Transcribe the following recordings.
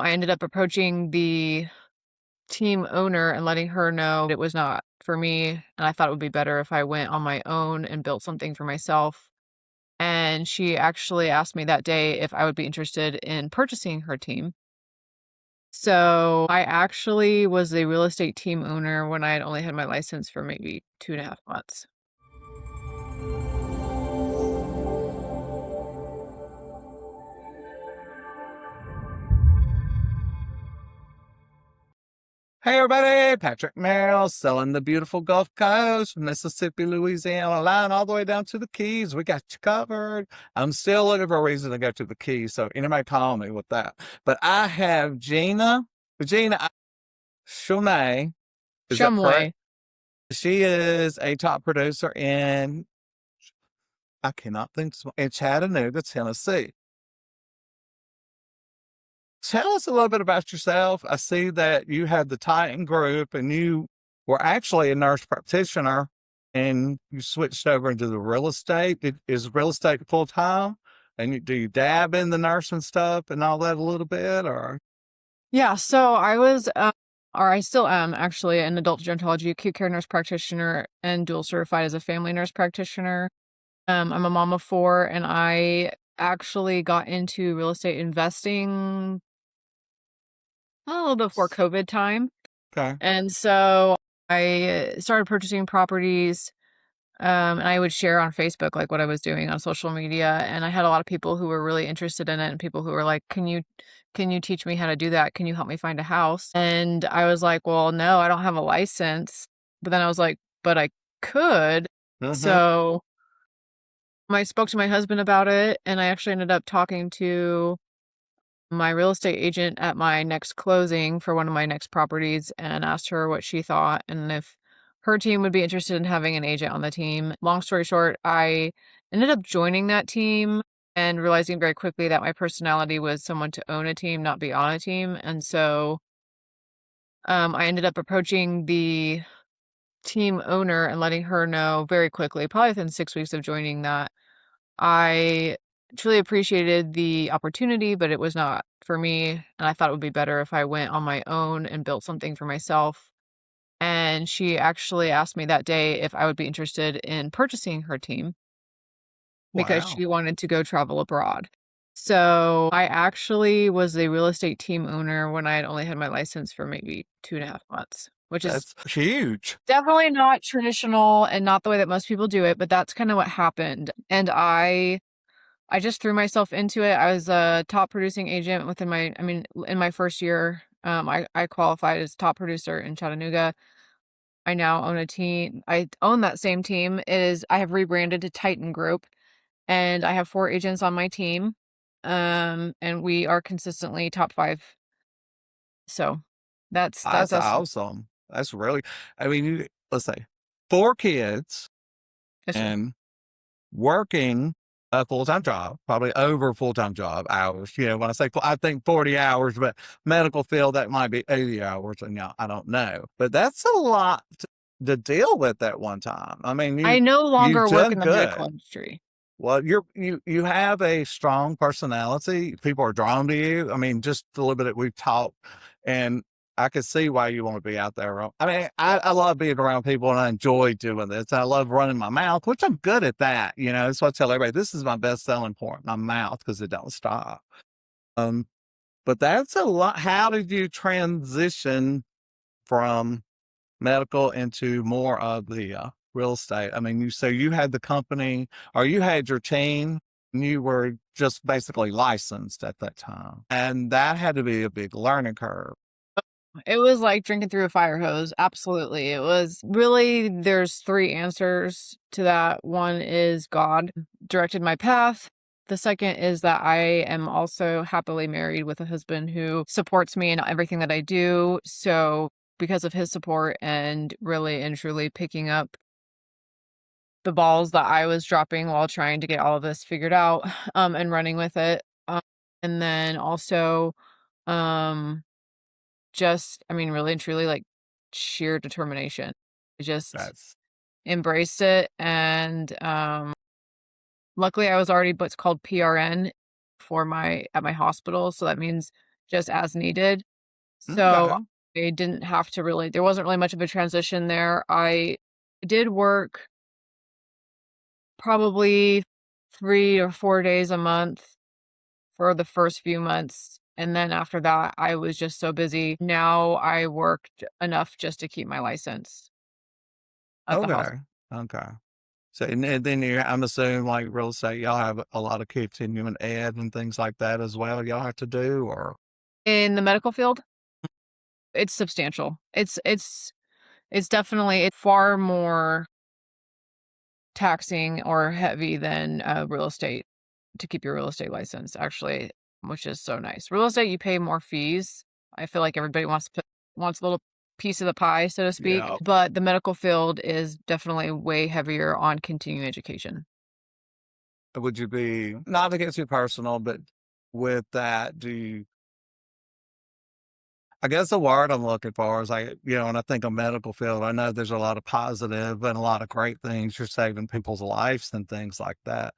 I ended up approaching the team owner and letting her know it was not for me, and I thought it would be better if I went on my own and built something for myself. And she actually asked me that day if I would be interested in purchasing her team. So I actually was a real estate team owner when I had only had my license for maybe 2.5 months. Hey everybody, Patrick Merrill selling the beautiful Gulf Coast, Mississippi, Louisiana line all the way down to the Keys. We got you covered. I'm still looking for a reason to go to the Keys, so anybody call me with that. But I have Gina Shumway. Is that correct? Shumway. She is a top producer in, I cannot think, in Chattanooga, Tennessee. Tell us a little bit about yourself. I see that you have the Titan group and you were actually a nurse practitioner and you switched over into the real estate. Is real estate full time? And do you dab in the nursing stuff and all that a little bit or? Yeah, so I was, or I still am actually an adult gerontology acute care nurse practitioner and dual certified as a family nurse practitioner. I'm a mom of four, and I actually got into real estate investing a little before COVID time. Okay. And so I started purchasing properties, and I would share on Facebook like what I was doing on social media. And I had a lot of people who were really interested in it, and people who were like, can you teach me how to do that? Can you help me find a house? And I was like, well, no, I don't have a license. But then I was like, but I could. Mm-hmm. So I spoke to my husband about it, and I actually ended up talking to my real estate agent at my next closing for one of my next properties and asked her what she thought and if her team would be interested in having an agent on the team. Long story short, I ended up joining that team and realizing very quickly that my personality was someone to own a team, not be on a team. And so I ended up approaching the team owner and letting her know very quickly, probably within 6 weeks of joining, that I truly appreciated the opportunity, but it was not for me, and I thought it would be better if I went on my own and built something for myself. And she actually asked me that day if I would be interested in purchasing her team because Wow. she wanted to go travel abroad. So I actually was a real estate team owner when I had only had my license for maybe 2.5 months, which is That's huge. definitely not traditional and not the way that most people do it, but that's kind of what happened. And I just threw myself into it. I was a top producing agent within in my first year. I qualified as top producer in Chattanooga. I now own a team. I own that same team. I have rebranded to Titan Group, and I have 4 agents on my team. And we are consistently top 5. So that's That's us. awesome. That's really, I mean, let's say 4 kids Yes, sir. and working a full-time job, probably over full-time job hours. When I say, I think 40 hours, but medical field, that might be 80 hours. And I don't know, but that's a lot to deal with at one time. I mean, I no you've longer work done in the medical good. industry. Well, you have a strong personality. People are drawn to you. I mean, just a little bit that we've talked, and I can see why you want to be out there. I mean, I love being around people and I enjoy doing this. I love running my mouth, which I'm good at that. That's what I tell everybody. This is my best selling point, my mouth, because it don't stop. Um, but that's a lot. How did you transition from medical into more of the real estate? I mean, so you had the company or you had your team and you were just basically licensed at that time. And that had to be a big learning curve. It was like drinking through a fire hose. Absolutely. It was really, there's 3 answers to that. One is God directed my path. The second is that I am also happily married with a husband who supports me in everything that I do. So because of his support and really and truly picking up the balls that I was dropping while trying to get all of this figured out, and running with it. And then also, um, really and truly, like, sheer determination. I just That's embraced it, and, luckily, I was already what's called PRN at my hospital, so that means just as needed. So Okay. I didn't have to really there wasn't really much of a transition there. I did work probably 3 or 4 days a month for the first few months, and then after that, I was just so busy. Now I worked enough just to keep my license at the house. Okay. Okay. So, and then I'm assuming like real estate, y'all have a lot of continuing ed and things like that as well. Y'all have to do, or In the medical field, it's substantial. It's definitely it's far more taxing or heavy than, real estate to keep your real estate license, actually, which is so nice. Real estate, you pay more fees. I feel like everybody wants a little piece of the pie, so to speak, yeah, but the medical field is definitely way heavier on continuing education. would you be not to get too personal, but with that, do you? I guess the word I'm looking for is like, when I think of medical field, I know there's a lot of positive and a lot of great things. You're saving people's lives and things like that.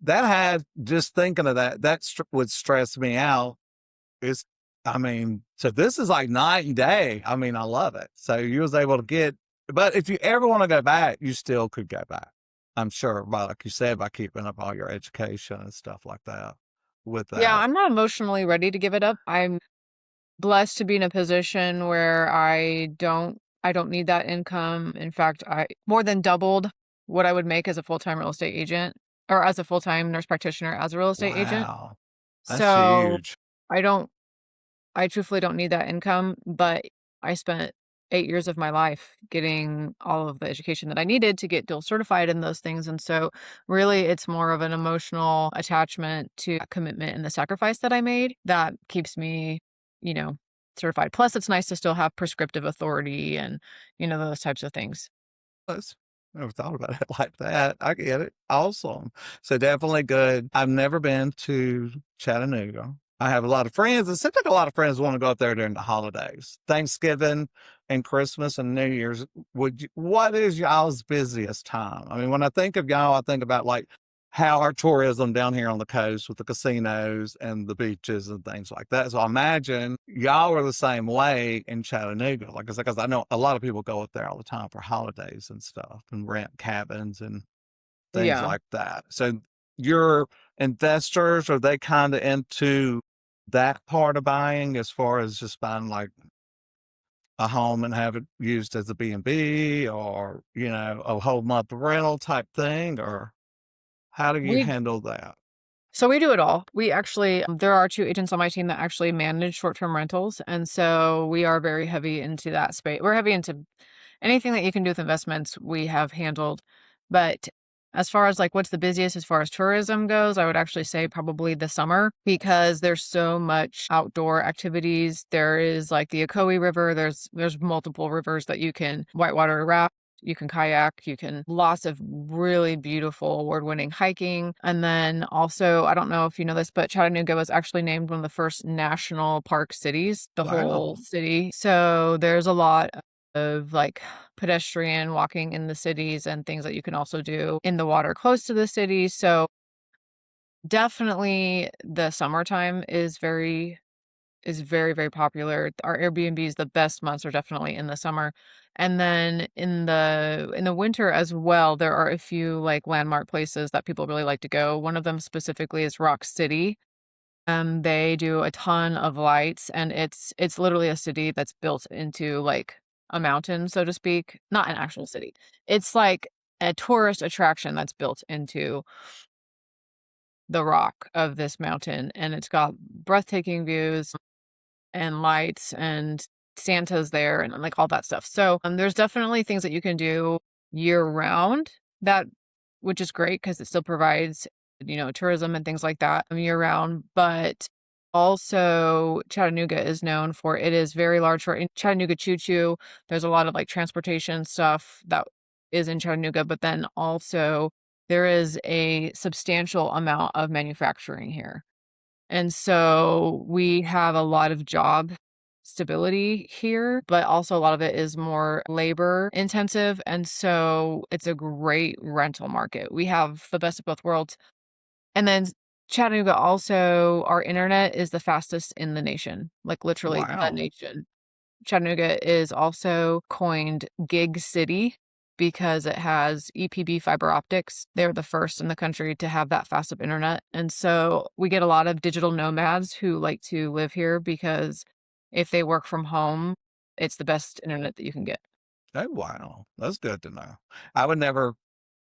That had just thinking of that, would stress me out. Is, I mean, so this is like night and day. I mean, I love it. So you was able to get, but if you ever want to go back, you still could go back. I'm sure, by like you said, by keeping up all your education and stuff like that. With Yeah, that, I'm not emotionally ready to give it up. I'm blessed to be in a position where I don't need that income. In fact, I more than doubled what I would make as a full-time real estate agent or as a full-time nurse practitioner as a real estate agent. wow, that's So, huge. I don't I truthfully don't need that income, but I spent 8 years of my life getting all of the education that I needed to get dual certified in those things, and so, really, it's more of an emotional attachment to that commitment and the sacrifice that I made that keeps me, you know, certified. Plus, it's nice to still have prescriptive authority and, those types of things. That's never thought about it like that. I get it. Awesome. So definitely good. I've never been to Chattanooga. I have a lot of friends. It seems like a lot of friends want to go up there during the holidays, Thanksgiving and Christmas and New Year's. What is y'all's busiest time? I mean, when I think of y'all, I think about like how our tourism down here on the coast with the casinos and the beaches and things like that. So I imagine y'all are the same way in Chattanooga. Like I said, because I know a lot of people go up there all the time for holidays and stuff and rent cabins and things Yeah. like that. So your investors, are they kind of into that part of buying as far as just buying like a home and have it used as a B&B or, a whole month rental type thing? Or how do you We handle that? So we do it all. We actually there are 2 agents on my team that actually manage short-term rentals, and so we are very heavy into that space. We're heavy into anything that you can do with investments, we have handled. But as far as, like, what's the busiest as far as tourism goes, I would actually say probably the summer because there's so much outdoor activities. There is, like, the Ocoee River, there's multiple rivers that you can whitewater raft, you can kayak, you can lots of really beautiful award-winning hiking, and then also, I don't know if you know this, but Chattanooga was actually named one of the first national park cities, the whole Wow. city. So there's a lot of, like, pedestrian walking in the cities and things that you can also do in the water close to the city. So definitely the summertime is very, very popular. Our Airbnbs, the best months are definitely in the summer. And then in the winter as well, there are a few like landmark places that people really like to go. One of them specifically is Rock City. They do a ton of lights and it's literally a city that's built into like a mountain, so to speak. Not an actual city. It's like a tourist attraction that's built into the rock of this mountain and it's got breathtaking views and lights and Santa's there and, like, all that stuff. So, there's definitely things that you can do year round that which is great because it still provides, tourism and things like that, year round, but also Chattanooga is known for it is very large for in Chattanooga Choo Choo. There's a lot of, like, transportation stuff that is in Chattanooga, but then also there is a substantial amount of manufacturing here. And so we have a lot of job stability here, but also a lot of it is more labor intensive. And so it's a great rental market. We have the best of both worlds. And then Chattanooga also, our internet is the fastest in the nation, like, literally the Wow. nation. Chattanooga is also coined Gig City because it has EPB fiber optics. They're the first in the country to have that fast of internet, and so we get a lot of digital nomads who like to live here because if they work from home, it's the best internet that you can get. Oh, wow. That's good to know. I would never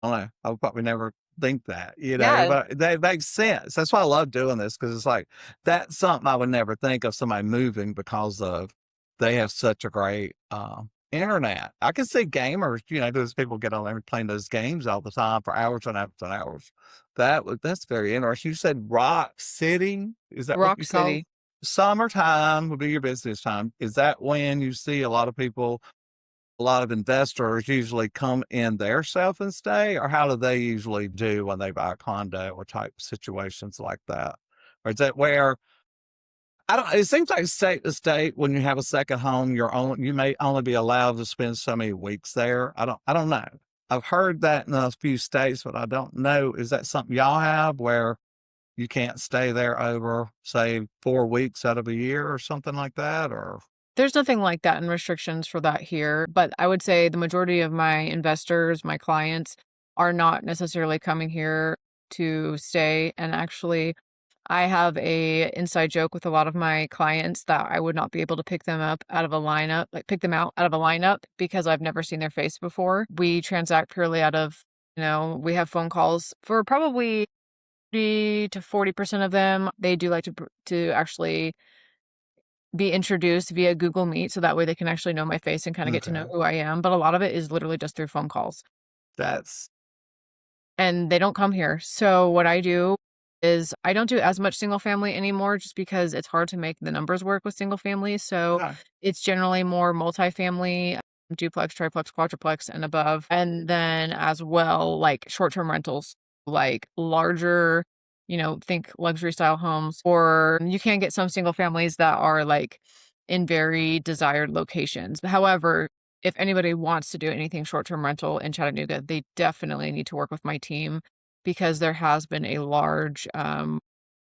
I don't know. I would probably never think that, Yeah, but that makes sense. That's why I love doing this because it's like that's something I would never think of somebody moving because of they have such a great internet. I can see gamers, those people get on there playing those games all the time for hours and hours and hours. That's very interesting. You said Rock City. Is that what Rock you call City. summertime would be your business time? Is that when you see a lot of people a lot of investors usually come in their self and stay, or how do they usually do when they buy a condo or type situations like that? Or is that where I don't it seems like state to state when you have a second home, you may only be allowed to spend so many weeks there. I don't know. I've heard that in a few states, but I don't know. Is that something y'all have where you can't stay there over, say, 4 weeks out of a year or something like that? Or There's nothing like that and restrictions for that here, but I would say the majority of my investors, my clients, are not necessarily coming here to stay, and actually, I have a inside joke with a lot of my clients that I would not be able to pick them up out of a lineup like, pick them out out of a lineup because I've never seen their face before. We transact purely out of we have phone calls for probably 30 to 40% of them. They do like to actually be introduced via Google Meet, so that way they can actually know my face and kinda get to know okay, who I am, but a lot of it is literally just through phone calls, that's and they don't come here. So what I do is I don't do as much single family anymore just because it's hard to make the numbers work with single family, so okay. it's generally more multifamily, duplex, triplex, quadruplex, and above, and then as well, like, short-term rentals, like larger, think luxury style homes, or you can get some single families that are, like, in very desired locations. However, if anybody wants to do anything short-term rental in Chattanooga, they definitely need to work with my team because there has been a large,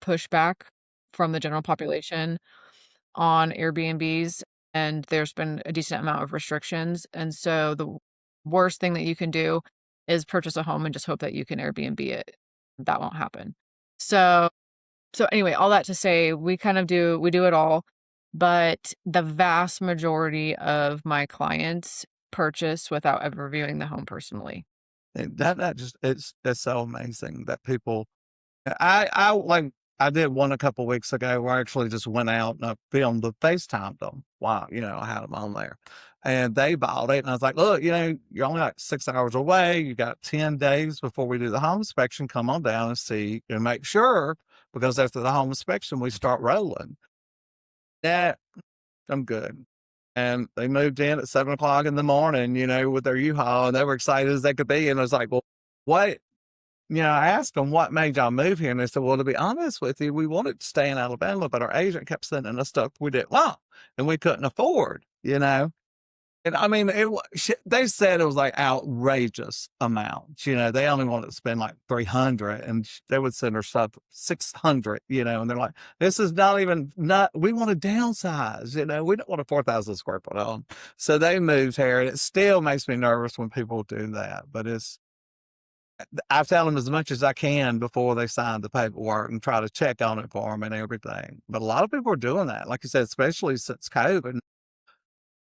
pushback from the general population on Airbnbs, and there's been a decent amount of restrictions, and so the worst thing that you can do is purchase a home and just hope that you can Airbnb it. That won't happen. So anyway, all that to say, we do it all, but the vast majority of my clients purchase without ever viewing the home personally. And that just it's so amazing that people I like I did one a couple weeks ago where I actually just went out and I filmed the FaceTime them. Wow, I had them on there. And they bought it. And I was like, look, you're only like 6 hours away. You got 10 days before we do the home inspection. Come on down and see and make sure because after the home inspection, we start rolling. Yeah, I'm good. And they moved in at 7 o'clock in the morning, with their U-Haul, and they were excited as they could be. And I was like, well, what? I asked them what made y'all move here, and they said, well, to be honest with you, we wanted to stay in Alabama, but our agent kept sending us stuff we didn't want, and we couldn't afford. And I mean, they said it was like outrageous amounts. They only wanted to spend like 300 and they would send her stuff 600, and they're like, this is not, we want to downsize, we don't want a 4,000 square foot home. So they moved here and it still makes me nervous when people do that. But I tell them as much as I can before they sign the paperwork and try to check on it for them and everything. But a lot of people are doing that. Like you said, especially since COVID.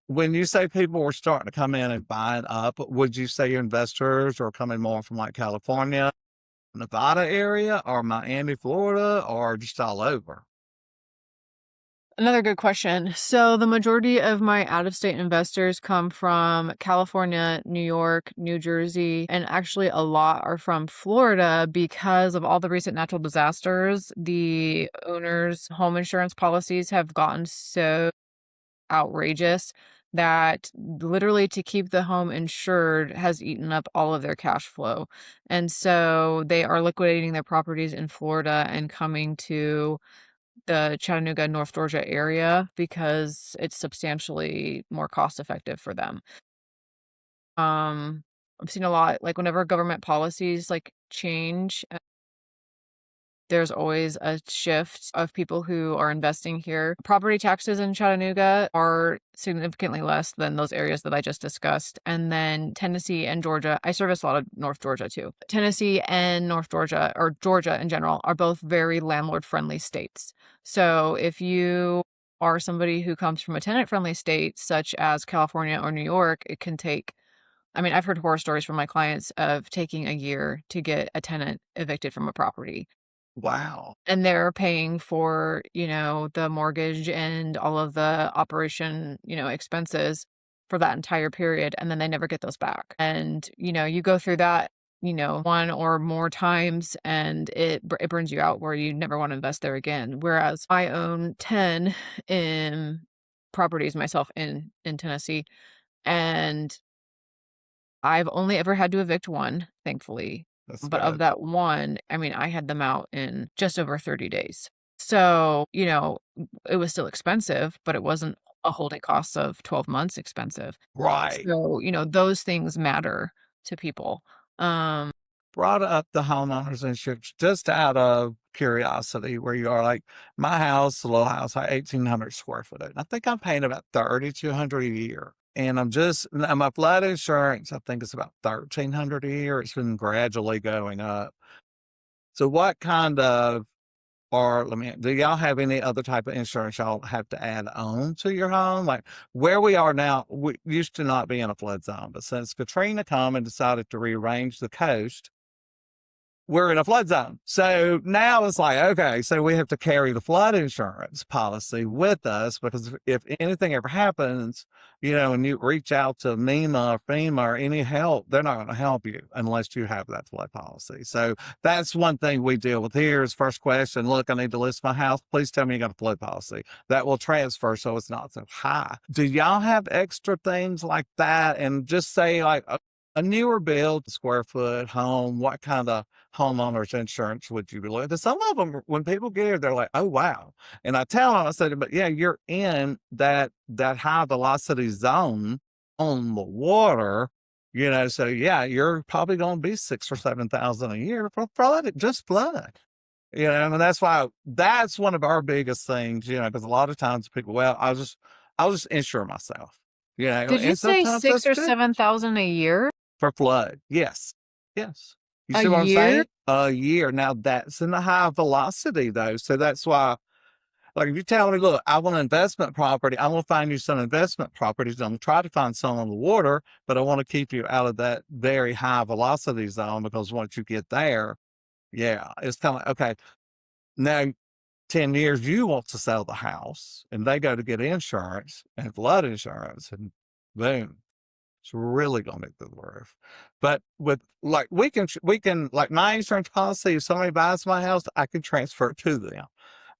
When you say people were starting to come in and buying up, would you say your investors are coming more from like California, Nevada area, or Miami, Florida, or just all over? Another good question. So the majority of my out-of-state investors come from California, New York, New Jersey, and actually a lot are from Florida because of all the recent natural disasters. The owners' home insurance policies have gotten so outrageous that literally to keep the home insured has eaten up all of their cash flow. And so they are liquidating their properties in Florida and coming to the Chattanooga, North Georgia area because it's substantially more cost effective for them. I've seen a lot, like whenever government policies like change, There's always a shift of people who are investing here. Property taxes in Chattanooga are significantly less than those areas that I just discussed. And then Tennessee and Georgia, I service a lot of North Georgia too. Tennessee and North Georgia, or Georgia in general, are both very landlord friendly states. So if you are somebody who comes from a tenant friendly state, such as California or New York, it can take, I mean, I've heard horror stories from my clients of taking a year to get a tenant evicted from a property. Wow. And they're paying for, the mortgage and all of the operation, expenses for that entire period, and then they never get those back. And, you go through that, one or more times, and it burns you out where you never wanna invest there again. Whereas I own 10 in properties myself in Tennessee, and I've only ever had to evict one, thankfully, That's but of good. that one, I mean, I had them out in just over 30 days. So, it was still expensive, but it wasn't a holding cost of 12 months expensive. Right. So, those things matter to people. Um, Brought up the homeowners insurance just out of curiosity where you are. Like my house, a little house, like 1,800 square foot. And I think I'm paying about 3,200 a year. And now my flood insurance, I think it's about 1,300 a year. It's been gradually going up. So what kind of, or let me, do y'all have any other type of insurance y'all have to add on to your home? Like where we are now, we used to not be in a flood zone, but since Katrina come and decided to rearrange the coast, we're in a flood zone. So now it's like, okay, so we have to carry the flood insurance policy with us because if anything ever happens, and you reach out to MEMA or FEMA or any help, they're not going to help you unless you have that flood policy. So that's one thing we deal with here is first question, look, I need to list my house. Please tell me you got a flood policy. That will transfer so it's not so high. Do y'all have extra things like that? And just say like a newer build square foot home, what kind of homeowners insurance would you be looking at? Some of them, when people get here, they're like, "Oh wow!" And I tell them, I said, "But yeah, you're in that high velocity zone on the water, So yeah, you're probably going to be 6 or 7 thousand a year for flood, just flood." And that's one of our biggest things, because a lot of times people, well, I'll just insure myself, did you and say sometimes 6 that's or good 7,000 a year? for flood. Yes. Yes. You A see what I'm year? saying? A year. Now that's in the high velocity though. So that's why, like if you tell me, look, I want an investment property, I'm gonna find you some investment properties. I'm gonna try to find some on the water, but I want to keep you out of that very high velocity zone because once you get there, yeah, it's kind of okay. Now 10 years you want to sell the house and they go to get insurance and flood insurance and boom, it's really gonna be through the roof. But with like we can like my insurance policy, if somebody buys my house, I can transfer it to them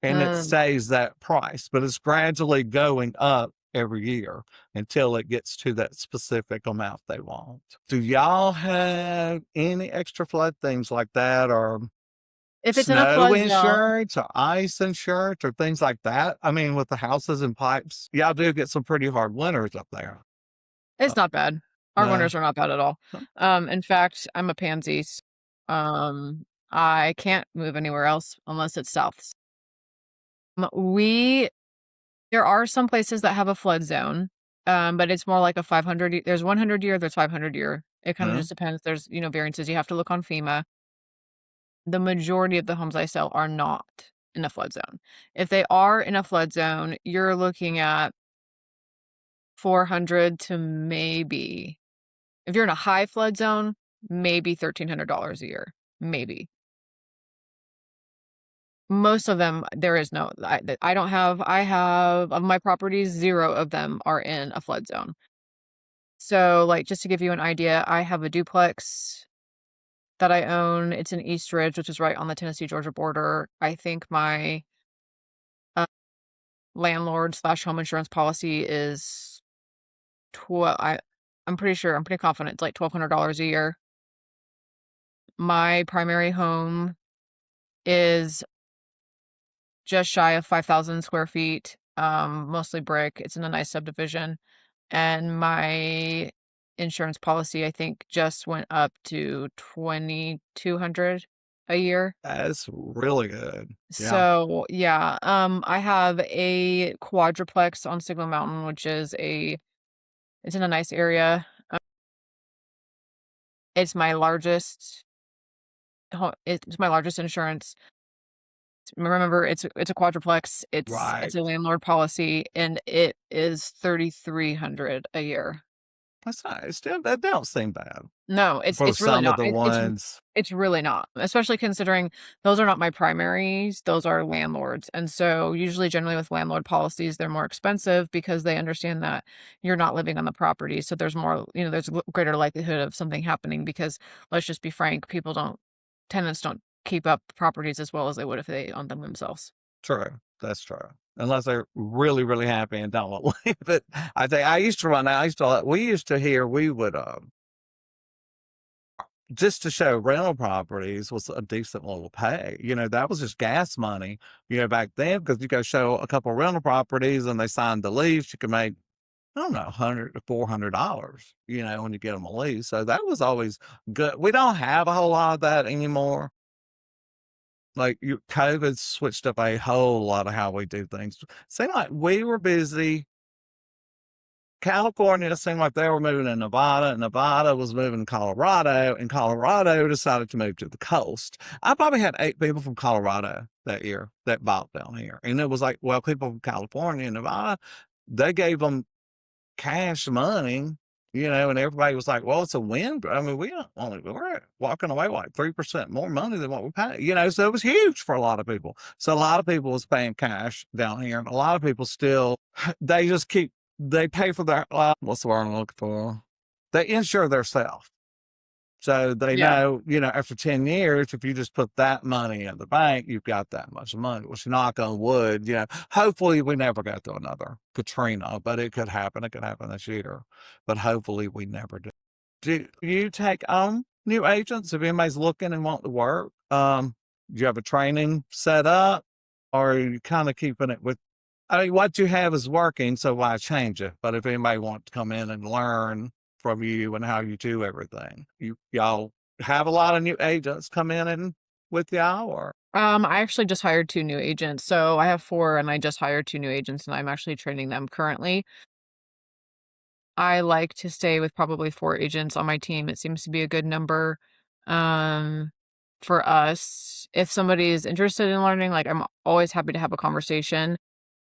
and it Um, stays that price, but it's gradually going up every year until it gets to that specific amount they want. Do y'all have any extra flood things like that or if it's in a snow flood zone, insurance or ice insurance or things like that? I mean, with the houses and pipes, y'all do get some pretty hard winters up there. it's Uh, not bad. Our no. winters are not bad at all. In fact, I'm a pansy. I can't move anywhere else unless it's south. We There are some places that have a flood zone, but it's more like a 500 there's 100 year, there's 500 year. It kinda Huh? just depends. There's, variances. You have to look on FEMA. The majority of the homes I sell are not in a flood zone. If they are in a flood zone, you're looking at 400 to maybe, if you're in a high flood zone, maybe $1,300 a year, maybe. Most of them, there is no I don't have I have of my properties, 0 of them are in a flood zone. So, like, just to give you an idea, I have a duplex that I own. It's in East Ridge, which is right on the Tennessee-Georgia border. I think my, uh, landlord/home insurance policy is I'm pretty sure, I'm pretty confident it's like $1,200 a year. My primary home is just shy of 5,000 square feet, mostly brick. It's in a nice subdivision, and my insurance policy, I think, just went up to 2,200. a year. That's really good. Yeah. So, yeah, I have a quadruplex on Signal Mountain, which is it's in a nice area. It's my largest it's my largest insurance. Remember, it's a quadruplex. It's a Right. landlord policy, and it is 3,300 a year. That's not still that don't seem bad No, for it's really some of not. the ones. It's really not, especially considering those are not my primaries, those are landlords, and so, usually, generally with landlord policies, they're more expensive because they understand that you're not living on the property, so there's more there's a greater likelihood of something happening because, let's just be frank, tenants don't keep up properties as well as they would if they owned them themselves. True. That's true. Unless they're really, really happy and don't want to leave it. I think I used to run I used to we used to hear we would, just to show rental properties was a decent little pay. That was just gas money, back then, because you go show a couple rental properties and they signed the lease, you could make, I don't know, 100 to $400, when you get them a lease. So that was always good. We don't have a whole lot of that anymore. Like COVID switched up a whole lot of how we do things. Seemed like we were busy. California seemed like they were moving to Nevada, and Nevada was moving to Colorado, and Colorado decided to move to the coast. I probably had 8 people from Colorado that year that bought down here. And it was like, well, people from California and Nevada, they gave them cash money, and everybody was like, well, it's a win. I mean, we're walking away with like 3% more money than what we pay, so it was huge for a lot of people. So a lot of people was paying cash down here, and a lot of people still, they just they pay for their, what's the word I'm looking for? They insure themselves. So they Yeah. know, after 10 years, if you just put that money in the bank, you've got that much money, which knock on wood, hopefully we never go through another Katrina, but it could happen. It could happen this year, but hopefully we never do. Do you take on new agents if anybody's looking and want to work? Do you have a training set up, or are you kind of keeping it with, I mean, what you have is working, so why change it? But if anybody wants to come in and learn from you and how you do everything, y'all have a lot of new agents come in and with y'all, or I actually just hired 2 new agents, so I have 4 and I just hired 2 new agents and I'm actually training them currently. I like to stay with probably 4 agents on my team. It seems to be a good number, um, for us. If somebody is interested in learning, like, I'm always happy to have a conversation.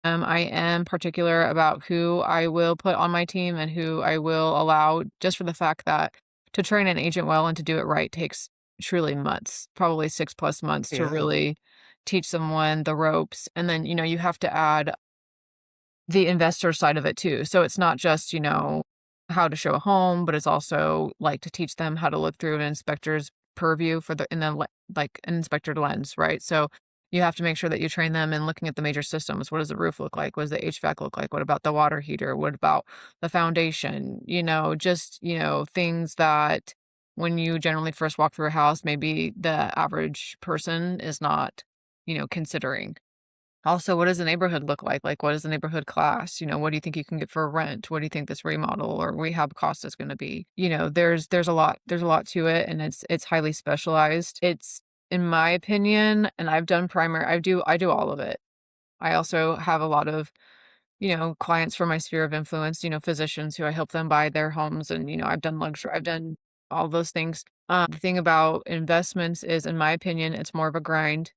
I am particular about who I will put on my team and who I will allow, just for the fact that to train an agent well and to do it right takes truly months, probably 6 plus months to yeah, really teach someone the ropes, and then, you have to add the investor side of it too. So it's not just, how to show a home, but it's also like to teach them how to look through an inspector's purview for the and then like an inspector lens, right? So you have to make sure that you train them in looking at the major systems. What does the roof look like? What does the HVAC look like? What about the water heater? What about the foundation? Just, things that when you generally first walk through a house, maybe the average person is not, considering. Also, what does the neighborhood look like? Like, what is the neighborhood class? What do you think you can get for rent? What do you think this remodel or rehab cost is gonna be? There's a lot to it, and it's highly specialized. It's, in my opinion, and I've done primary I do all of it. I also have a lot of, clients from my sphere of influence, physicians who I help them buy their homes and, I've done all those things. The thing about investments is, in my opinion, it's more of a grind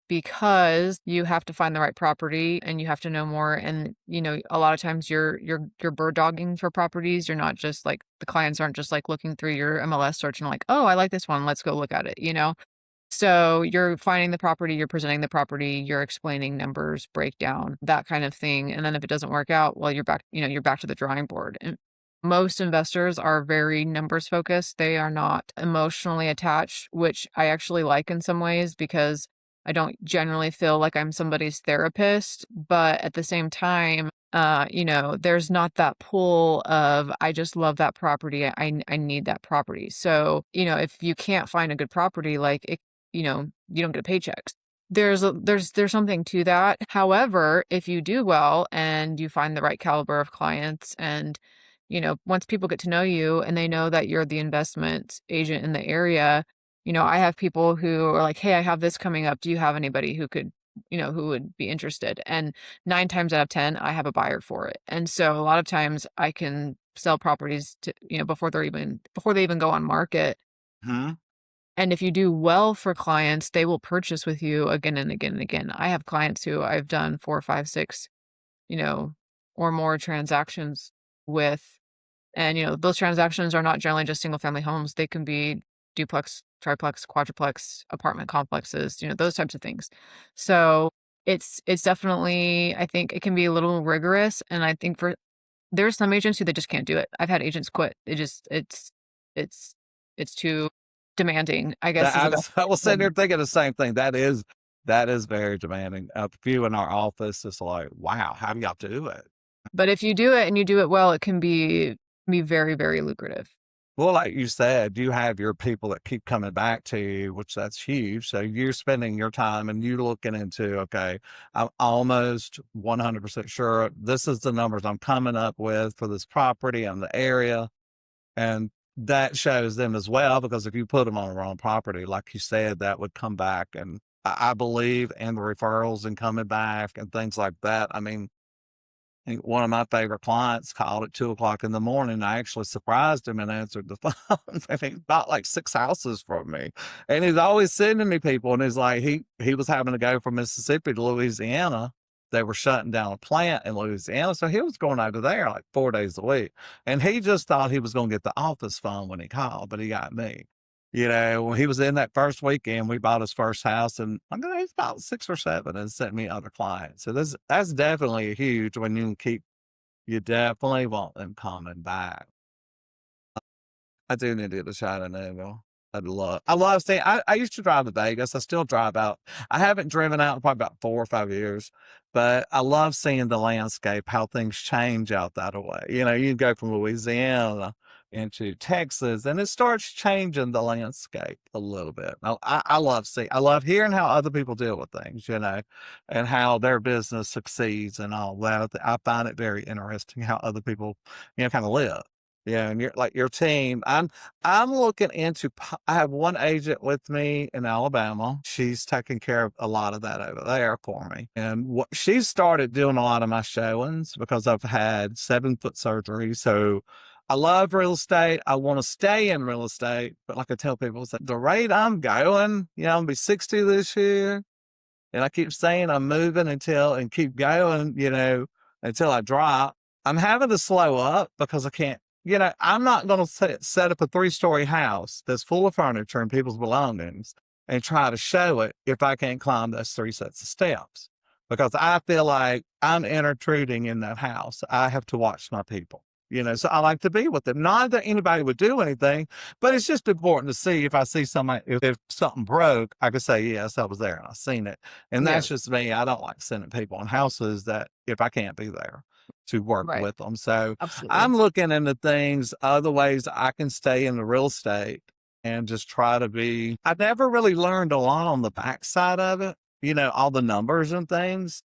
because you have to find the right property and you have to know more, and a lot of times you're bird dogging for properties. You're not just like, the clients aren't just like looking through your MLS search and like, oh, I like this one, let's go look at it. So you're finding the property, you're presenting the property, you're explaining numbers, breakdown, that kind of thing. And then if it doesn't work out, well, you're back to the drawing board. And most investors are very numbers focused. They are not emotionally attached, which I actually like in some ways because I don't generally feel like I'm somebody's therapist. But at the same time, there's not that pull of, I just love that property. I need that property. So, if you can't find a good property, like it, you don't get paychecks. There's something to that. However, if you do well and you find the right caliber of clients and, once people get to know you and they know that you're the investment agent in the area, I have people who are like, "Hey, I have this coming up. Do you have anybody who could, who would be interested?" And 9 times out of 10, I have a buyer for it. And so a lot of times I can sell properties to, before they even go on market. Mhm. And if you do well for clients, they will purchase with you again and again and again. I have clients who I've done 4, 5, 6, you know, or more transactions with. And, those transactions are not generally just single family homes. They can be duplex, triplex, quadruplex, apartment complexes, those types of things. So it's definitely, I think it can be a little rigorous. And I think there's some agents who they just can't do it. I've had agents quit. It's it's too demanding, I guess That is I the best was I was way sitting to. there thinking the same thing. That is very demanding. A few in our office is like, wow, how do y'all do it? But if you do it and you do it well, it can be very, very lucrative. Well, like you said, you have your people that keep coming back to you, which that's huge. So you're spending your time and you looking into, okay, I'm almost 100% sure this is the numbers I'm coming up with for this property and the area. And that shows them as well, because if you put them on the wrong property, like you said, that would come back. And I believe in the referrals and coming back and things like that. I mean, I think one of my favorite clients called at 2 o'clock in the morning. I actually surprised him and answered the phone. And he bought like 6 houses from me. And he's always sending me people. And he's like, he was having to go from Mississippi to Louisiana. They were shutting down a plant in Louisiana. So he was going over there like 4 days a week. And he just thought he was going to get the office phone when he called, but he got me. When he was in that first weekend, we bought his first house, and I mean, he's about 6 or 7 and sent me other clients. So that's definitely huge when you can keep, you definitely want them coming back. I do need to get to Chattanooga. I love seeing, I used to drive to Vegas. I still drive out. I haven't driven out in probably about 4 or 5 years, but I love seeing the landscape, how things change out that way. You go from Louisiana into Texas and it starts changing the landscape a little bit. I love hearing how other people deal with things, and how their business succeeds and all that. I find it very interesting how other people, kind of live. Yeah, and you're like your team. I'm looking into. I have one agent with me in Alabama. She's taking care of a lot of that over there for me, and she's started doing a lot of my showings because I've had 7 foot surgery. So I love real estate. I want to stay in real estate, but like I tell people, it's like the rate I'm going. I'm gonna be 60 this year. And I keep saying I'm moving and keep going, until I drop. I'm having to slow up because I can't, I'm not going to set up a 3-story house that's full of furniture and people's belongings and try to show it if I can't climb those 3 sets of steps, because I feel like I'm intruding in that house. I have to watch my people. So I like to be with them. Not that anybody would do anything, but it's just important to see if I see somebody, if something broke, I could say, yes, I was there and I seen it. And Yeah, that's just me. I don't like sending people in houses that if I can't be there to work right. with them. So Absolutely. I'm looking into things, other ways I can stay in the real estate and just try to be. I never really learned a lot on the backside of it, all the numbers and things.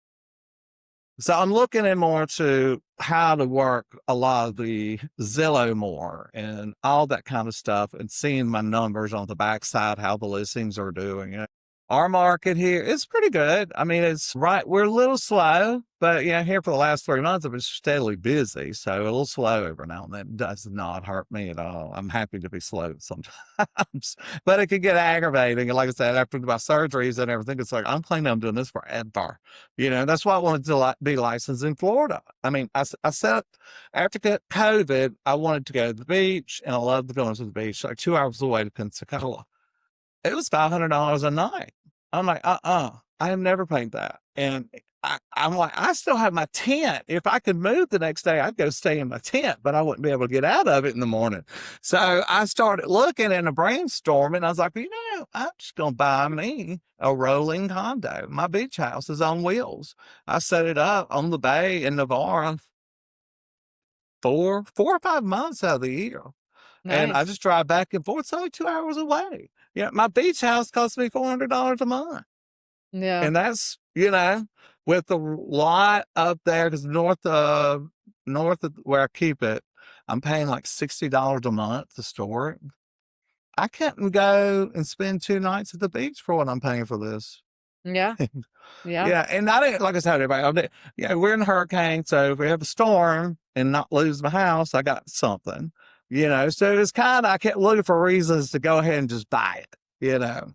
So I'm looking in more to how to work a lot of the Zillow more and all that kind of stuff, and seeing my numbers on the backside, how the listings are doing. Our market here is pretty good. I mean, it's right. We're a little slow, but here for the last 3 months, I've been steadily busy. So a little slow every now and then does not hurt me at all. I'm happy to be slow sometimes, but it can get aggravating. And like I said, after my surgeries and everything, it's like, I'm planning on doing this forever. That's why I wanted to be licensed in Florida. I mean, I said after COVID, I wanted to go to the beach, and I loved going to the beach, like 2 hours away to Pensacola. It was $500 a night. I'm like, I have never paid that. And I'm like, I still have my tent. If I could move the next day, I'd go stay in my tent, but I wouldn't be able to get out of it in the morning. So I started looking and brainstorming. I was like, I'm just going to buy me a rolling condo. My beach house is on wheels. I set it up on the bay in Navarre 4 or 5 months out of the year. And I Nice. just drive back and forth. It's only 2 hours away. My beach house costs me $400 a month. Yeah. And that's, with the lot up there, because north of where I keep it, I'm paying like $60 a month to store it. I couldn't go and spend 2 nights at the beach for what I'm paying for this. Yeah. Yeah. Yeah, and I didn't like I said, everybody, I did we're in a hurricane, so if we have a storm and not lose my house, I got something, so it's kinda I kept looking for reasons to go ahead and just buy it, you know?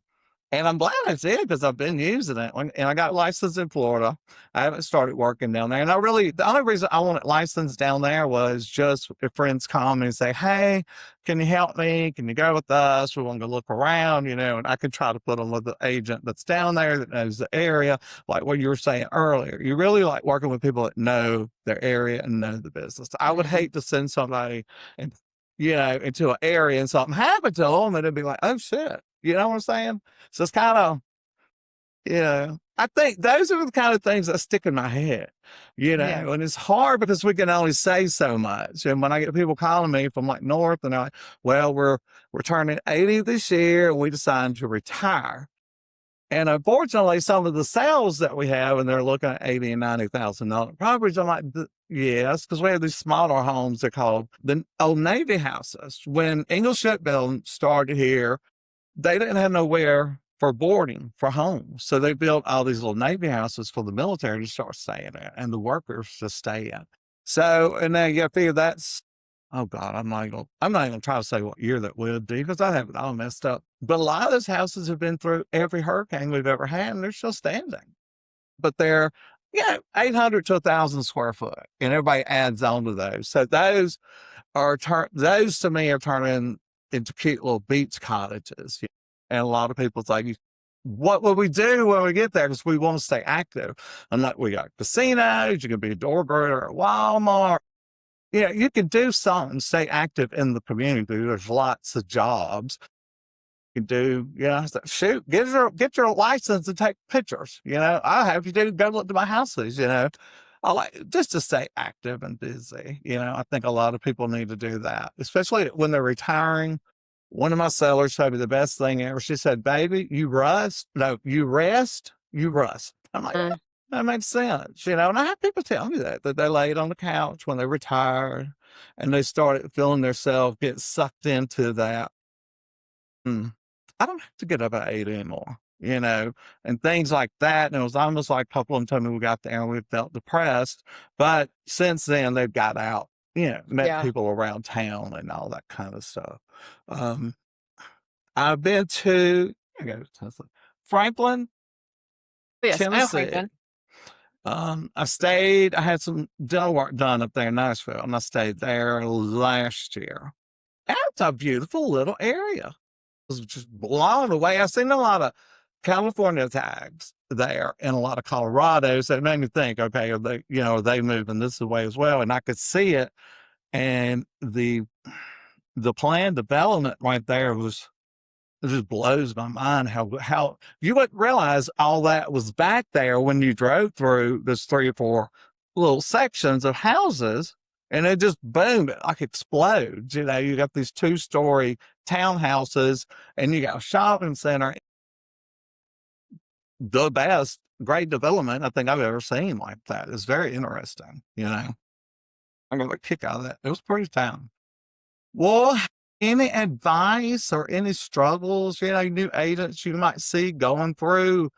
And I'm glad I did because I've been using it, and I got licensed in Florida. I haven't started working down there, and the only reason I wanted licensed down there was just if friends come and say, "Hey, can you help me? Can you go with us? We want to go look around," and I could try to put them with the agent that's down there that knows the area, like what you were saying earlier. You really like working with people that know their area and know the business. I would Mhm. hate to send somebody and into an area and something happened to them, and it'd be like, "Oh shit," you know what I'm saying? So it's kind of, I think those are the kind of things that stick in my head, Yeah. and it's hard because we can only say so much. And when I get people calling me from like North and they're like, well, we're turning 80 this year and we decided to retire. And unfortunately, some of the sales that we have, and they're looking at 80 and $90,000 properties. I'm like, yes, because we have these smaller homes. They're called the old Navy houses. When Ingalls Shipbuilding started here, they didn't have nowhere for boarding for homes. So they built all these little Navy houses for the military to start staying in and the workers to stay in. So, and now you got to figure that's, oh God, I'm not even trying to say what year that would be because I have it all messed up. But a lot of those houses have been through every hurricane we've ever had and they're still standing. But they're, 800 to 1,000 square foot and everybody adds on to those. So those to me are turning into cute little beach cottages. And a lot of people say, what will we do when we get there? Because we want to stay active. I'm like, we got casinos, you can be a door greeter at Walmart. You can do something, stay active in the community. There's lots of jobs. You can do, so shoot, get your license and take pictures. I'll have you go look to my houses, I like just to stay active and busy. I think a lot of people need to do that, especially when they're retiring. One of my sellers told me the best thing ever. She said, baby, you rust. No, you rest, you rust. I'm like, Mm. that makes sense. And I have people tell me that they laid on the couch when they retired and they started feeling themselves get sucked into that. Mm, I don't have to get up at 8 anymore, and things like that. And it was almost like a couple of them told me we got there and we felt depressed. But since then, they've got out, met Yeah. people around town and all that kind of stuff. Um, I've been to I go to Tennessee, Franklin, But yes, I know Tennessee. Franklin. I had some dental work done up there in Nashville, and I stayed there last year. That's a beautiful little area. Was just blown away. I've seen a lot of California tags there and a lot of Colorados that made me think, okay, are they moving this way as well? And I could see it. And the planned development right there it just blows my mind how you wouldn't realize all that was back there when you drove through this 3 or 4 little sections of houses, and it just boom, it like explodes. You got these 2-story townhouses, and you got a shopping center. The best, great development I think I've ever seen like that. It's very interesting. I got a kick out of that. It was pretty town. Well, any advice or any struggles, new agents you might see going through,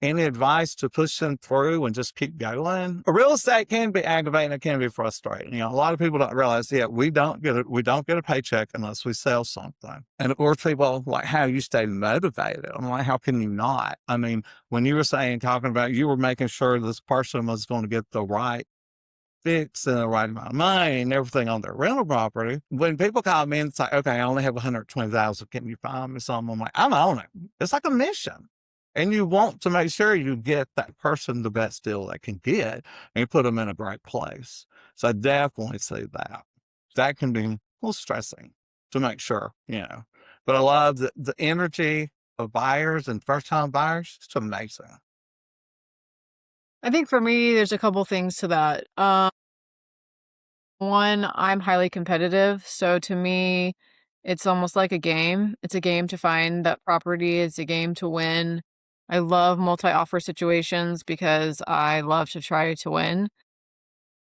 any advice to push them through and just keep going? Real estate can be aggravating, it can be frustrating. A lot of people don't realize, we don't get a paycheck unless we sell something. And of course, people like how you stay motivated. I'm like, how can you not? I mean, when you were talking about you were making sure this person was going to get the right fix and the right amount of money and everything on their rental property. When people call me and it's like, okay, I only have 120,000. Can you find me something? I'm like, I'm on it. It's like a mission. And you want to make sure you get that person the best deal they can get and you put them in a great place. So I definitely see that. That can be a little stressing to make sure. But I love the energy of buyers and first time buyers. It's amazing. I think for me, there's a couple things to that. One, I'm highly competitive, so to me, it's almost like a game. It's a game to find that property, it's a game to win. I love multi-offer situations because I love to try to win.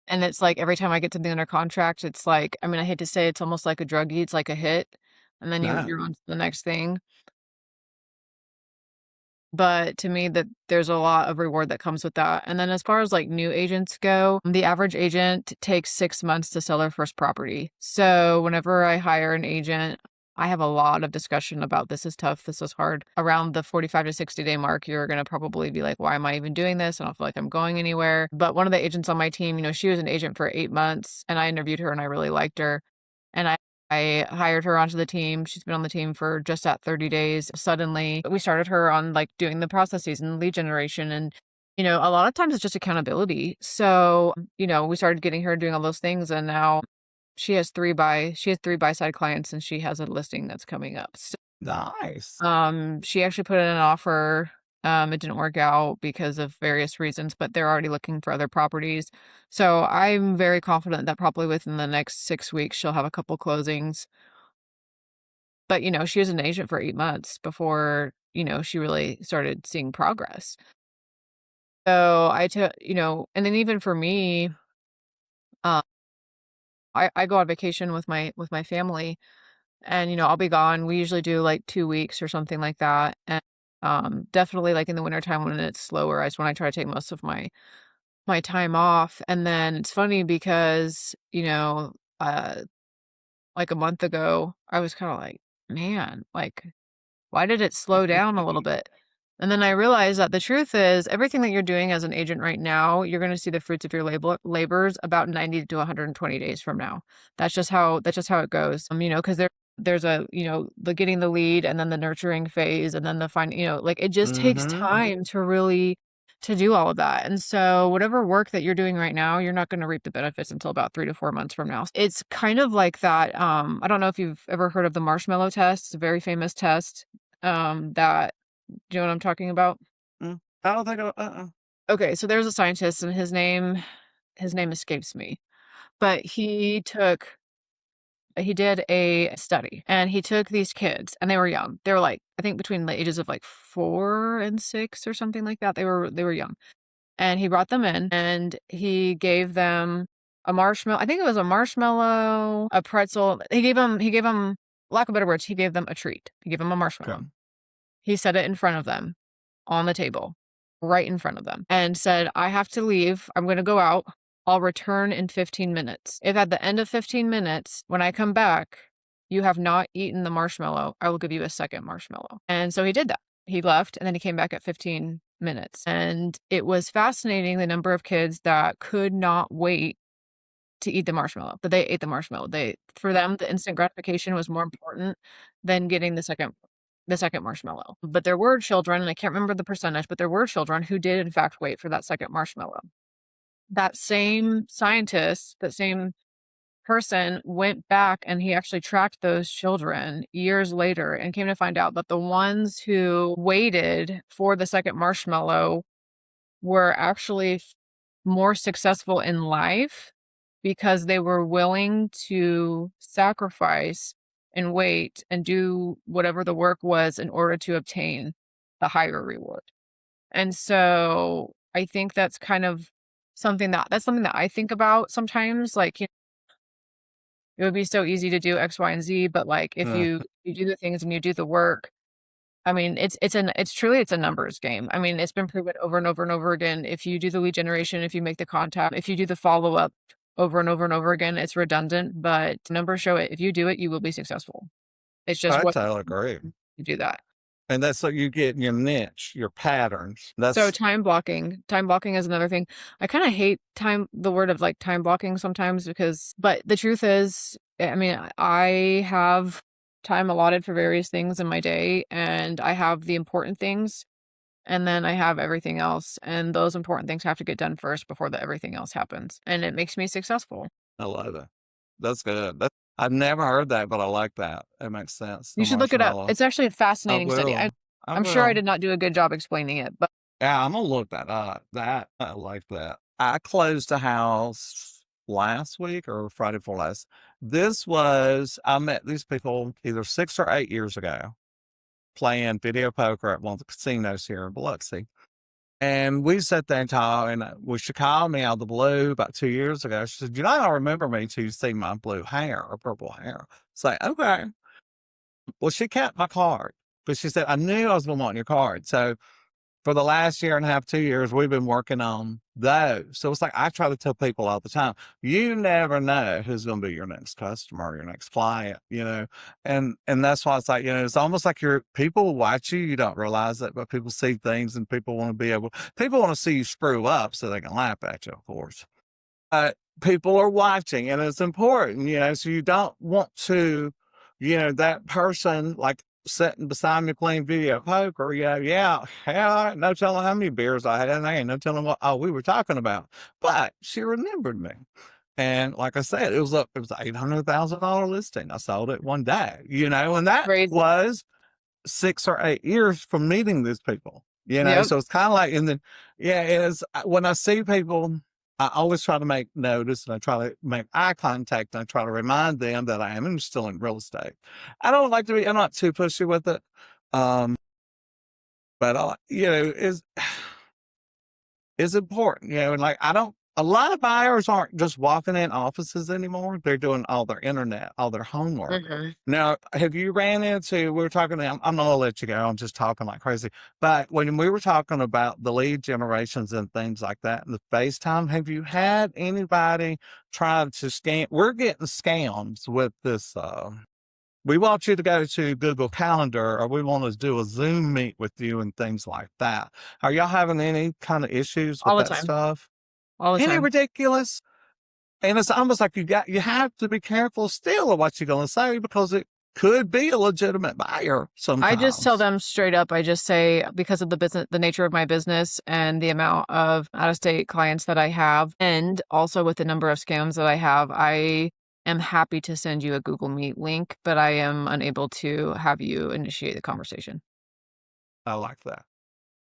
And it's like every time I get something under contract, it's like, I mean, I hate to say it's almost like a druggie, it's like a hit. and then No. you're on to the next thing. But to me, that there's a lot of reward that comes with that. And then as far as, like, new agents go, the average agent takes 6 months to sell their first property. So whenever I hire an agent, I have a lot of discussion about this is tough, this is hard. Around the 45 to 60-day mark, you're gonna probably be like, "Why am I even doing this? I don't feel like I'm going anywhere." But one of the agents on my team, she was an agent for 8 months, and I interviewed her, and I really liked her. And I hired her onto the team. She's been on the team for just at 30 days. Suddenly, we started her on, like, doing the processes and lead generation, and, a lot of times it's just accountability. So, we started getting her doing all those things, and now she has 3 buy-side clients, and she has a listing that's coming up. So, Nice. she actually put in an offer. It didn't work out because of various reasons, but they're already looking for other properties. So I'm very confident that probably within the next 6 weeks, she'll have a couple closings. But, she was an agent for 8 months before, she really started seeing progress. So I took, and then even for me, uh, I go on vacation with my family, and, I'll be gone. We usually do like 2 weeks or something like that. And definitely like in the wintertime when it's slower is when I try to take most of my time off. And then it's funny because, like a month ago, I was kind of like, man, like, why did it slow down a little bit? And then I realized that the truth is everything that you're doing as an agent right now, you're going to see the fruits of your labors about 90 to 120 days from now. That's just how it goes. Because there's the getting the lead and then the nurturing phase and then the like it just takes Mhm. time to really to do all of that. And so whatever work that you're doing right now, you're not going to reap the benefits until about 3 to 4 months from now. It's kind of like that. I don't know if you've ever heard of the marshmallow test. It's a very famous test. That Do you know what I'm talking about? Mm. I don't think uh-uh. Okay, so there's a scientist and his name escapes me, but he did a study and he took these kids and they were young. They were like, I think between the ages of like 4 and 6 or something like that. They were young. And he brought them in and he gave them a marshmallow. I think it was a marshmallow, a pretzel. He gave them, lack of better words, he gave them a treat. He gave them a Okay. marshmallow. He set it in front of them on the table, right in front of them, and said, "I have to leave. I'm gonna go out. I'll return in 15 minutes. If at the end of 15 minutes, when I come back, you have not eaten the marshmallow, I will give you a second marshmallow." And so he did that. He left, and then he came back at 15 minutes, and it was fascinating the number of kids that could not wait to eat the marshmallow, but they ate the marshmallow. For them, the instant gratification was more important than getting the second marshmallow. But there were children, and I can't remember the percentage, but there were children who did in fact wait for that second marshmallow. That same scientist, that same person went back and he actually tracked those children years later and came to find out that the ones who waited for the second marshmallow were actually more successful in life because they were willing to sacrifice and wait and do whatever the work was in order to obtain the higher reward. And so I think that's kind of something that I think about sometimes. Like, it would be so easy to do X, Y, and Z, but like if Uh, you do the things and you do the work, I mean, it's a numbers game. I mean, it's been proven over and over and over again. If you do the lead generation, if you make the contact, if you do the follow-up over and over and over again, it's redundant, but numbers show it. If you do it, you will be successful. It's just I what totally agree. you do that. And that's so you get your niche, your patterns. So That's time blocking. Time blocking is another thing. I kinda hate the word of, like, time blocking sometimes but the truth is, I mean, I have time allotted for various things in my day, and I have the important things, and then I have everything else, and those important things have to get done first before the everything else happens, and it makes me successful. I love it. That's good. I've never heard that, but I like that. It makes sense. You The should look it up. marshmallow. It's actually a I fascinating study. will. I I'm sure I will. did not do a good job explaining it, but Yeah, I'm gonna look that up. That I like that. I closed a house last week or Friday before last. I met these people either 6 or 8 years ago playing video poker at one of the casinos here in Biloxi. And we sat there and talked, and well, she called me out of the blue about 2 years ago. She said, "You don't remember me till you see my blue hair or purple hair." It's like, okay. Well, she kept my card, but she said, I knew I was going to want your card. So for the last year and a half, 2 years, we've been working on those. So it's like I try to tell people all the time, you never know who's going to be your next customer, your next client, and that's why it's like, it's almost like people will watch you. You don't realize that, but people see things and people want to see you screw up so they can laugh at you, of course. People are watching and it's important, so you don't want to, that person like sitting beside me playing video poker, yeah, no telling how many beers I had, and I ain't no telling what we were talking about. But she remembered me. And like I said, it was $800,000 listing. I sold it one day, and that Crazy. was 6 or 8 years from meeting these people, Yep. so it's kind of like, and then, yeah, it is when I see people, I always try to make notice and I try to make eye contact and I try to remind them that I am still in real estate. I'm not too pushy with it. Um, but is important, and like, a lot of buyers aren't just walking in offices anymore. They're doing all their internet, all their homework. Hmm. Now, have you ran into, we were talking, I'm not gonna let you go. I'm just talking like crazy. But when we were talking about the lead generations and things like that and the FaceTime, have you had anybody try to scam? We're getting scams with this, we want you to go to Google Calendar or we want to do a Zoom meet with you and things like that. Are y'all having any kind of issues with All the that time. stuff? All the Ain't it time. ridiculous? And it's almost like you have to be careful still of what you're going to say because it could be a legitimate buyer I just tell sometimes. them straight up. I just say, because of the nature of my business and the amount of out of state clients that I have, and also with the number of scams that I have, I am happy to send you a Google Meet link, but I am unable to have you initiate the conversation. I like that.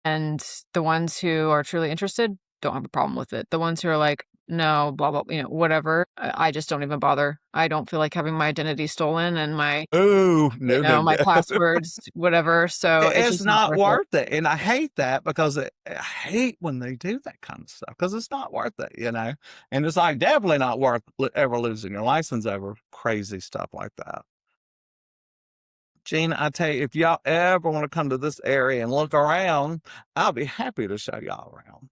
And the ones who are truly interested don't have a problem with it. The ones who are like, no, blah, blah, whatever, I just don't even bother. I don't feel like having my identity stolen and Oh, no, no, my no. passwords, whatever. So it's It's just not not worth it. worth it. And I hate that because I hate when they do that kind of stuff because it's not worth it. And it's like definitely not worth ever losing your license over crazy stuff like that. Gina, I tell you, if y'all ever want to come to this area and look around, I'll be happy to show y'all around.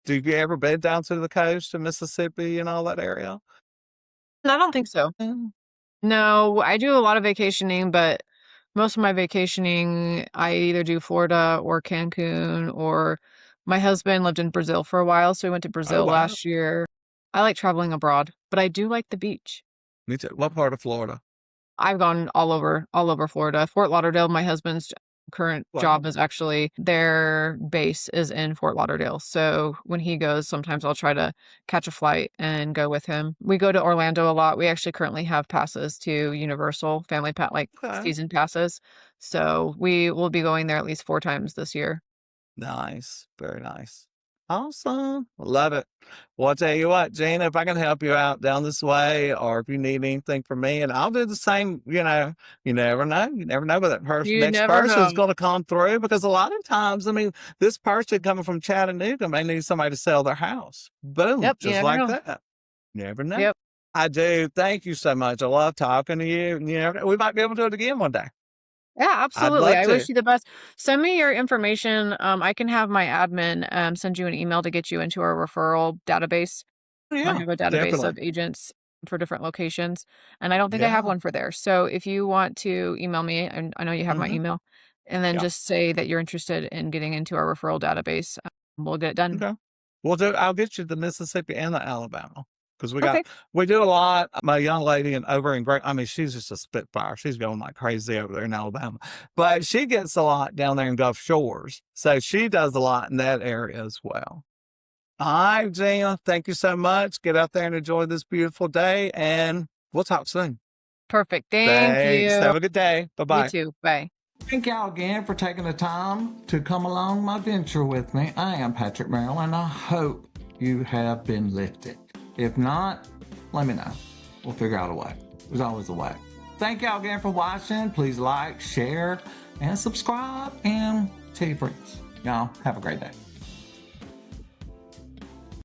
Do you ever been down to the coast to Mississippi and all that area? I don't think so. Mm. No, I do a lot of vacationing, but most of my vacationing, I either do Florida or Cancun, or my husband lived in Brazil for a while, so we went to Oh, Brazil wow. last year. I like traveling abroad, but I do like the beach. Me too. What part of Florida? I've gone all over Florida. Fort Lauderdale, my husband's current Wow. job is actually their base is in Fort Lauderdale. So when he goes, sometimes I'll try to catch a flight and go with him. We go to Orlando a lot. We actually currently have passes to Universal family like Okay. season passes. So we will be going there at least 4 times this year. Nice. Very nice. Awesome. Love it. Well, I'll tell you what, Gina, if I can help you out down this way or if you need anything from me, and I'll do the same, you never know. You never know, but that You next never person know. is going to come through because a lot of times, I mean, this person coming from Chattanooga may need somebody to sell their house. Boom, Yep, you just never like know. that. Never know. Yep. I do. Thank you so much. I love talking to you. We might be able to do it again one day. Yeah, I'd absolutely. love I to. wish you the best. Send me your information. I can have my admin send you an email to get you into our referral database. I Yeah, have a database definitely. of agents for different locations, and I don't think I have Yeah. one for there. So if you want to email me, and I know you have my Hmm. email, and then Yeah. just say that you're interested in getting into our referral database, we'll get it done. Okay. I'll get you the Mississippi and the Alabama because Okay. we do a lot. My young lady and over in Great, I mean, she's just a spitfire. She's going like crazy over there in Alabama, but she gets a lot down there in Gulf Shores. So she does a lot in that area as well. All right, Gina, thank you so much. Get out there and enjoy this beautiful day and we'll talk soon. Perfect. Thank Thanks. you. Have a good day. Bye You bye. too. Bye. Thank y'all again for taking the time to come along my venture with me. I am Patrick Merrill, and I hope you have been lifted. If not, let me know. We'll figure out a way. There's always a way. Thank y'all again for watching. Please like, share, and subscribe, and tell your friends. Y'all have a great day.